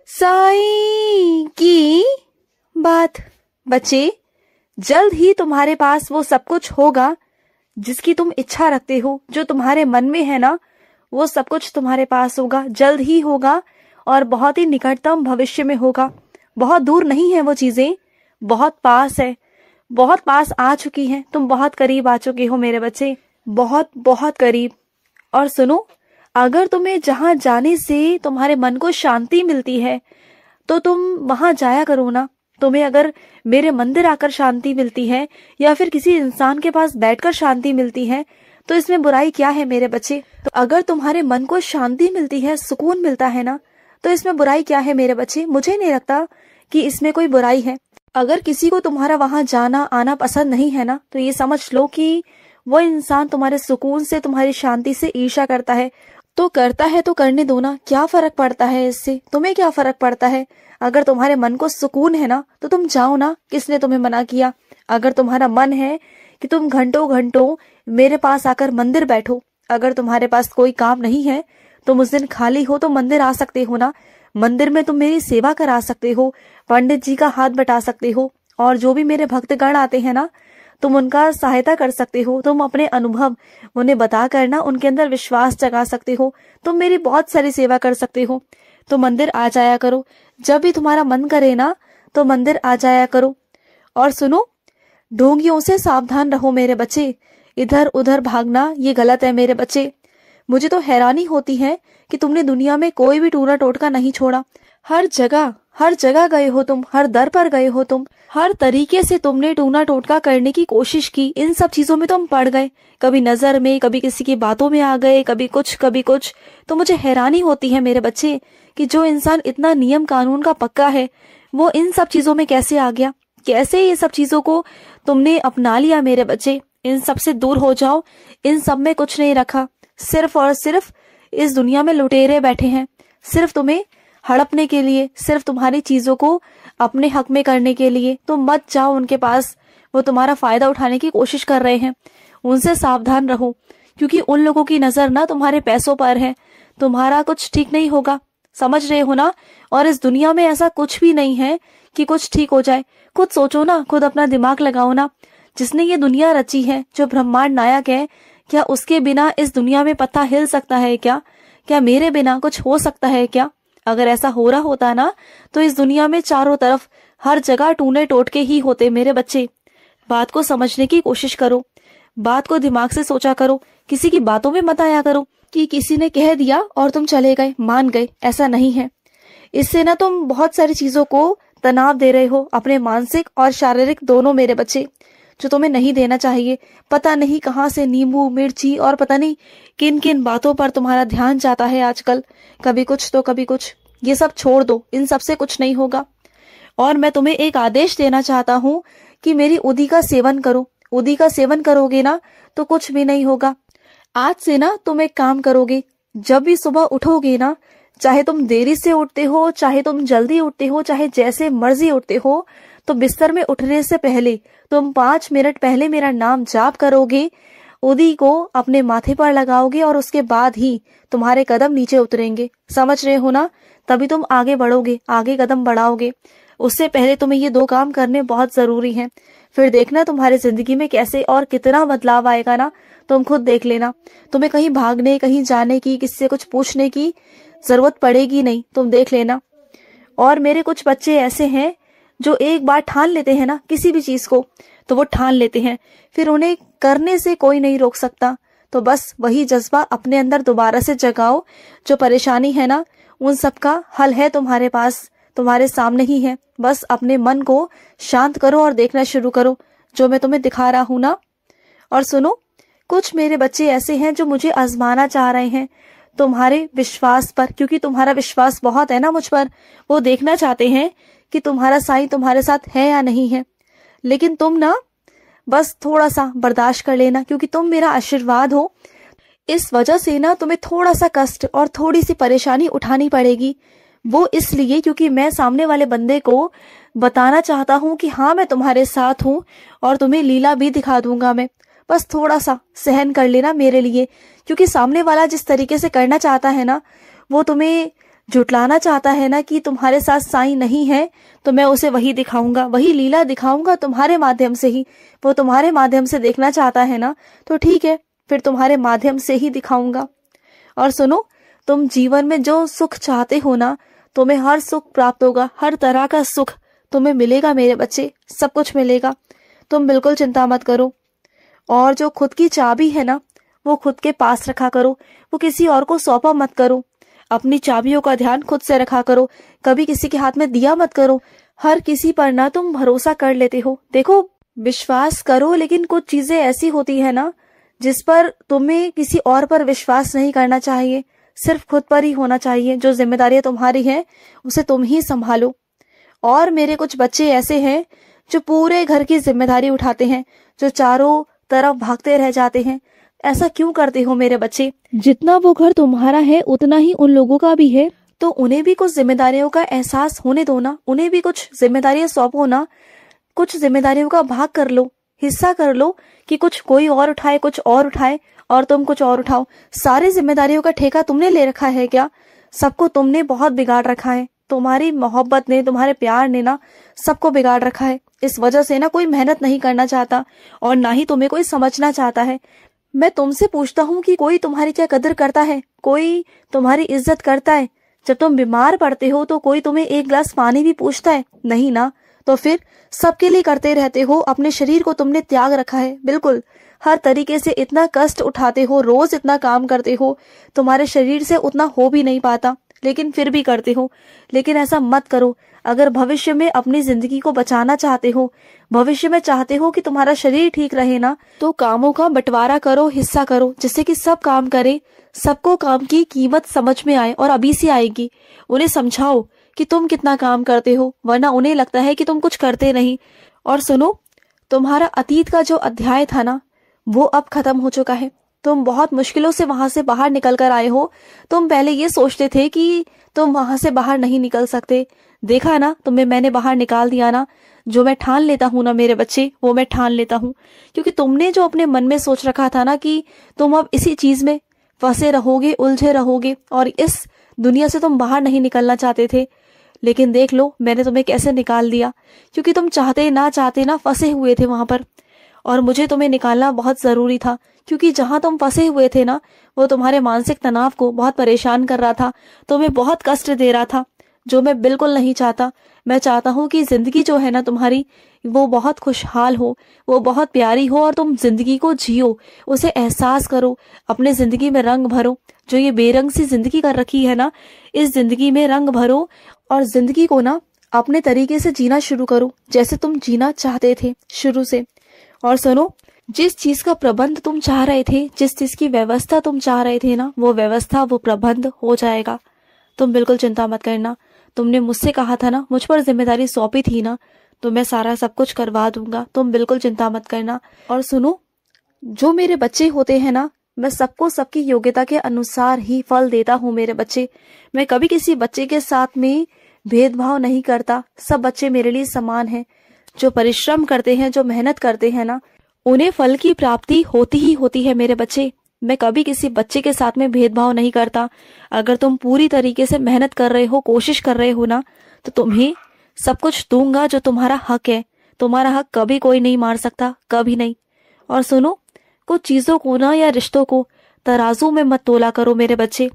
साईं की बात। बच्चे, जल्द ही तुम्हारे पास वो सब कुछ होगा जिसकी तुम इच्छा रखते हो। जो तुम्हारे मन में है ना, वो सब कुछ तुम्हारे पास होगा, जल्द ही होगा और बहुत ही निकटतम भविष्य में होगा। बहुत दूर नहीं है वो चीजें, बहुत पास है, बहुत पास आ चुकी हैं। तुम बहुत करीब आ चुके हो मेरे बच्चे, बहुत बहुत करीब। और सुनो, अगर तुम्हें जहां जाने से तुम्हारे मन को शांति मिलती है तो तुम वहां जाया करो ना। तुम्हें अगर मेरे मंदिर आकर शांति मिलती है या फिर किसी इंसान के पास बैठकर शांति मिलती है तो इसमें बुराई क्या है मेरे बच्चे। तो अगर तुम्हारे मन को शांति मिलती है, सुकून मिलता है ना, तो इसमें बुराई क्या है मेरे बच्चे। मुझे नहीं लगता कि इसमें कोई बुराई है। अगर किसी को तुम्हारा वहां जाना आना पसंद नहीं है ना, तो ये समझ लो कि वो इंसान तुम्हारे सुकून से, तुम्हारी शांति से ईर्ष्या करता है। तो करता है तो करने दो ना, क्या फर्क पड़ता है इससे, तुम्हें क्या फर्क पड़ता है। अगर तुम्हारे मन को सुकून है ना तो तुम जाओ ना, किसने तुम्हें मना किया। अगर तुम्हारा मन है कि तुम घंटों घंटों मेरे पास आकर मंदिर बैठो, अगर तुम्हारे पास कोई काम नहीं है, तुम उस दिन खाली हो तो मंदिर आ सकते हो ना। मंदिर में तुम मेरी सेवा करा सकते हो, पंडित जी का हाथ बटा सकते हो, और जो भी मेरे भक्तगण आते हैं ना, तुम उनका सहायता कर सकते हो। तुम अपने अनुभव उन्हें बता कर ना उनके अंदर विश्वास जगा सकते हो। तुम मेरी बहुत सारी सेवा कर सकते हो। तो मंदिर आ जाया करो, जब भी तुम्हारा मन करे ना तो मंदिर आ जाया करो। और सुनो, ढोंगियों से सावधान रहो मेरे बच्चे। इधर उधर भागना ये गलत है मेरे बच्चे। मुझे तो हैरानी होती है कि तुमने दुनिया में कोई भी टूना टोटका नहीं छोड़ा। हर जगह गए हो तुम, हर दर पर गए हो तुम, हर तरीके से तुमने टूना टोटका करने की कोशिश की। इन सब चीजों में तुम पड़ गए, कभी नजर में, कभी किसी की बातों में आ गए, कभी कुछ। तो मुझे हैरानी होती है मेरे बच्चे कि जो इंसान इतना नियम कानून का पक्का है, वो इन सब चीजों में कैसे आ गया। कैसे ये सब चीजों को तुमने अपना लिया मेरे बच्चे। इन सब से दूर हो जाओ, इन सब में कुछ नहीं रखा। सिर्फ और सिर्फ इस दुनिया में लुटेरे बैठे हैं, सिर्फ तुम्हें हड़पने के लिए, सिर्फ तुम्हारी चीजों को अपने हक में करने के लिए। तुम मत जाओ उनके पास, वो तुम्हारा फायदा उठाने की कोशिश कर रहे हैं। उनसे सावधान रहो, क्योंकि उन लोगों की नजर ना तुम्हारे पैसों पर है। तुम्हारा कुछ ठीक नहीं होगा, समझ रहे हो ना। और इस दुनिया में ऐसा कुछ भी नहीं है कि कुछ ठीक हो जाए। खुद सोचो ना, खुद अपना दिमाग लगाओ ना। जिसने ये दुनिया रची है, जो ब्रह्मांड नायक है, क्या उसके बिना इस दुनिया में पत्ता हिल सकता है क्या। क्या मेरे बिना कुछ हो सकता है क्या। अगर ऐसा हो रहा होता ना, तो इस दुनिया में चारों तरफ हर जगह टूने टोटके ही होते मेरे बच्चे। बात को समझने की कोशिश करो, बात को दिमाग से सोचा करो। किसी की बातों में मत आया करो कि किसी ने कह दिया और तुम चले गए, मान गए। ऐसा नहीं है। इससे ना तुम बहुत सारी चीजों को तनाव दे रहे हो, अपने मानसिक और शारीरिक दोनों मेरे बच्चे, जो तुम्हें नहीं देना चाहिए। पता नहीं कहाँ से नींबू मिर्ची और पता नहीं किन किन बातों पर तुम्हारा ध्यान जाता है आजकल। कभी कुछ तो कभी कुछ। ये सब छोड़ दो, इन सब से कुछ नहीं होगा। और मैं तुम्हें एक आदेश देना चाहता हूँ कि मेरी उदी का सेवन करो। उदी का सेवन करोगे ना तो कुछ भी नहीं होगा। आज से ना तुम एक काम करोगे, जब भी सुबह उठोगे ना, चाहे तुम देरी से उठते हो, चाहे तुम जल्दी उठते हो, चाहे जैसे मर्जी उठते हो, तो बिस्तर में उठने से पहले तुम 5 मिनट पहले मेरा नाम जाप करोगे, उदी को अपने माथे पर लगाओगे और उसके बाद ही तुम्हारे कदम नीचे उतरेंगे। समझ रहे हो ना। तभी तुम आगे बढ़ोगे, आगे कदम बढ़ाओगे। उससे पहले तुम्हें ये 2 काम करने बहुत जरूरी हैं। फिर देखना तुम्हारी जिंदगी में कैसे और कितना बदलाव आएगा ना, तुम खुद देख लेना। तुम्हें कहीं भागने, कहीं जाने की, किसी से कुछ पूछने की जरूरत पड़ेगी नहीं, तुम देख लेना। और मेरे कुछ बच्चे ऐसे हैं जो एक बार ठान लेते हैं ना किसी भी चीज को, तो वो ठान लेते हैं, फिर उन्हें करने से कोई नहीं रोक सकता। तो बस वही जज्बा अपने अंदर दोबारा से जगाओ। जो परेशानी है ना, उन सब का हल है तुम्हारे पास, तुम्हारे सामने ही है। बस अपने मन को शांत करो और देखना शुरू करो जो मैं तुम्हें दिखा रहा हूं ना। और सुनो, कुछ मेरे बच्चे ऐसे हैं जो मुझे आजमाना चाह रहे हैं तुम्हारे विश्वास पर, क्योंकि तुम्हारा विश्वास बहुत है ना मुझ पर। वो देखना चाहते हैं कि तुम्हारा साईं तुम्हारे साथ है या नहीं है। लेकिन तुम ना बस थोड़ा सा बर्दाश्त कर लेना, क्योंकि तुम मेरा आशीर्वाद हो। इस वजह से ना तुम्हें थोड़ा सा कष्ट और थोड़ी सी परेशानी उठानी पड़ेगी। वो इसलिए क्योंकि मैं सामने वाले बंदे को बताना चाहता हूँ कि हाँ मैं तुम्हारे साथ हूँ और तुम्हें लीला भी दिखा दूंगा मैं। बस थोड़ा सा सहन कर लेना मेरे लिए, क्योंकि सामने वाला जिस तरीके से करना चाहता है ना, वो तुम्हें झुटलाना चाहता है ना कि तुम्हारे साथ साईं नहीं है, तो मैं उसे वही दिखाऊंगा, वही लीला दिखाऊंगा तुम्हारे माध्यम से ही। वो तुम्हारे माध्यम से देखना चाहता है ना, तो ठीक है, फिर तुम्हारे माध्यम से ही दिखाऊंगा। और सुनो, तुम जीवन में जो सुख चाहते हो ना, तुम्हें हर सुख प्राप्त होगा, हर तरह का सुख तुम्हें मिलेगा मेरे बच्चे, सब कुछ मिलेगा। तुम बिल्कुल चिंता मत करो। और जो खुद की चाबी है ना, वो खुद के पास रखा करो, वो किसी और को सौंपा मत करो। अपनी चाबियों का ध्यान खुद से रखा करो, कभी किसी के हाथ में दिया मत करो। हर किसी पर ना तुम भरोसा कर लेते हो। देखो, विश्वास करो, लेकिन कुछ चीजें ऐसी होती है ना जिस पर तुम्हें किसी और पर विश्वास नहीं करना चाहिए, सिर्फ खुद पर ही होना चाहिए। जो जिम्मेदारियां तुम्हारी हैं उसे तुम ही संभालो। और मेरे कुछ बच्चे ऐसे हैं जो पूरे घर की जिम्मेदारी उठाते हैं, जो चारों तरफ भागते रह जाते हैं। ऐसा क्यों करते हो मेरे बच्चे? जितना वो घर तुम्हारा है उतना ही उन लोगों का भी है, तो उन्हें भी कुछ जिम्मेदारियों का एहसास होने दो ना, उन्हें भी कुछ जिम्मेदारियां सौंपो ना। कुछ जिम्मेदारियों का भाग कर लो, हिस्सा कर लो, कि कुछ कोई और उठाए, कुछ और उठाए और तुम कुछ और उठाओ। सारी जिम्मेदारियों का ठेका तुमने ले रखा है क्या? सबको तुमने बहुत बिगाड़ रखा है। तुम्हारी मोहब्बत ने, तुम्हारे प्यार ने ना सबको बिगाड़ रखा है। इस वजह से ना कोई मेहनत नहीं करना चाहता और ना ही तुम्हें कोई समझना चाहता है। मैं तुमसे पूछता हूँ कि कोई तुम्हारी क्या कदर करता है? कोई तुम्हारी इज्जत करता है? जब तुम बीमार पड़ते हो तो कोई तुम्हें एक गिलास पानी भी पूछता है? नहीं ना। तो फिर सबके लिए करते रहते हो, अपने शरीर को तुमने त्याग रखा है। बिल्कुल हर तरीके से इतना कष्ट उठाते हो, रोज इतना काम करते हो, तुम्हारे शरीर से उतना हो भी नहीं पाता, लेकिन फिर भी करते हो। लेकिन ऐसा मत करो। अगर भविष्य में अपनी जिंदगी को बचाना चाहते हो, भविष्य में चाहते हो कि तुम्हारा शरीर ठीक रहे ना, तो कामों का बंटवारा करो, हिस्सा करो, जिससे कि सब काम करे, सबको काम की कीमत समझ में आए। और अभी से आएगी। उन्हें समझाओ कि तुम कितना काम करते हो, वरना उन्हें लगता है कि तुम कुछ करते नहीं। और सुनो, तुम्हारा अतीत का जो अध्याय था ना, वो अब खत्म हो चुका है। तुम बहुत मुश्किलों से वहां से बाहर निकल कर आए हो। तुम पहले ये सोचते थे कि तुम वहां से बाहर नहीं निकल सकते। देखा ना, तुम्हें मैंने बाहर निकाल दिया ना। जो मैं ठान लेता हूँ ना मेरे बच्चे, वो मैं ठान लेता हूँ। क्योंकि तुमने जो अपने मन में सोच रखा था ना कि तुम अब इसी चीज में फंसे रहोगे, उलझे रहोगे और इस दुनिया से तुम बाहर नहीं निकलना चाहते थे। लेकिन देख लो, मैंने तुम्हें कैसे निकाल दिया। क्योंकि तुम चाहते ना चाहते ना फंसे हुए थे वहां पर, और मुझे तुम्हें निकालना बहुत जरूरी था। क्योंकि जहां तुम फंसे हुए थे ना, वो तुम्हारे मानसिक तनाव को बहुत परेशान कर रहा था, तुम्हें बहुत कष्ट दे रहा था, जो मैं बिल्कुल नहीं चाहता। मैं चाहता हूँ कि जिंदगी जो है ना तुम्हारी, वो बहुत खुशहाल हो, वो बहुत प्यारी हो, और तुम जिंदगी को जियो, उसे एहसास करो, अपने जिंदगी में रंग भरो। जो ये बेरंग सी जिंदगी कर रखी है ना, इस जिंदगी में रंग भरो और जिंदगी को ना अपने तरीके से जीना शुरू करो, जैसे तुम जीना चाहते थे शुरू से। और सुनो, जिस चीज का प्रबंध तुम चाह रहे थे, जिस चीज की व्यवस्था तुम चाह रहे थे ना, वो व्यवस्था, वो प्रबंध हो जाएगा। तुम बिल्कुल चिंता मत करना। तुमने मुझसे कहा था ना, मुझ पर जिम्मेदारी सौंपी थी ना, तो मैं सारा सब कुछ करवा दूंगा। तुम बिल्कुल चिंता मत करना। और सुनो, जो मेरे बच्चे होते हैं ना, मैं सबको सबकी योग्यता के अनुसार ही फल देता हूँ मेरे बच्चे। मैं कभी किसी बच्चे के साथ में भेदभाव नहीं करता। सब बच्चे मेरे लिए समान हैं। जो परिश्रम करते हैं, जो मेहनत करते हैं ना, उन्हें फल की प्राप्ति होती ही होती है मेरे बच्चे। मैं कभी किसी बच्चे के साथ में भेदभाव नहीं करता। अगर तुम पूरी तरीके से मेहनत कर रहे हो, कोशिश कर रहे हो ना, तो तुम्हें सब कुछ दूंगा जो तुम्हारा हक है। तुम्हारा हक कभी कोई नहीं मार सकता, कभी नहीं। और सुनो, कुछ चीजों को ना या रिश्तों को तराजू में मत तोला करो मेरे बच्चे,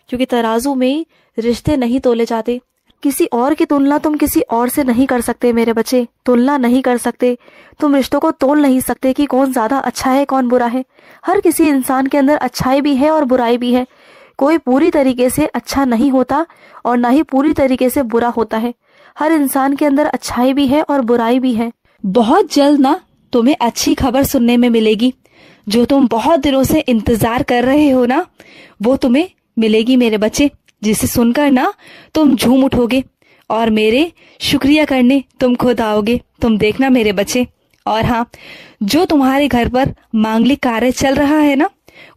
क्योंकि तराजू में रिश्ते नहीं तोले जाते। किसी और की तुलना तुम किसी और से नहीं कर सकते मेरे बच्चे, तुलना नहीं कर सकते। तुम रिश्तों को तोल नहीं सकते कि कौन ज्यादा अच्छा है, कौन बुरा है। हर किसी इंसान के अंदर अच्छाई भी है और बुराई भी है। कोई पूरी तरीके से अच्छा नहीं होता और ना ही पूरी तरीके से बुरा होता है। हर इंसान के अंदर अच्छाई भी है और बुराई भी है। बहुत जल्द ना तुम्हें अच्छी खबर सुनने में मिलेगी। जो तुम बहुत दिनों से इंतजार कर रहे हो ना, वो तुम्हें मिलेगी मेरे बच्चे, जिसे सुनकर ना तुम झूम उठोगे और मेरे शुक्रिया करने तुम खुद आओगे। तुम देखना मेरे बच्चे। और हाँ, जो तुम्हारे घर पर मांगलिक कार्य चल रहा है ना,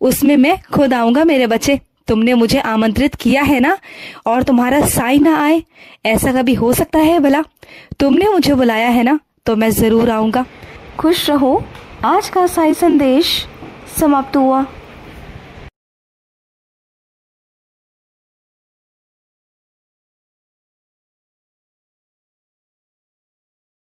उसमें मैं खुद आऊंगा मेरे बच्चे। तुमने मुझे आमंत्रित किया है ना, और तुम्हारा साईं ना आए, ऐसा कभी हो सकता है भला? तुमने मुझे बुलाया है ना, तो मैं जरूर आऊंगा। खुश रहो। आज का साईं संदेश समाप्त हुआ।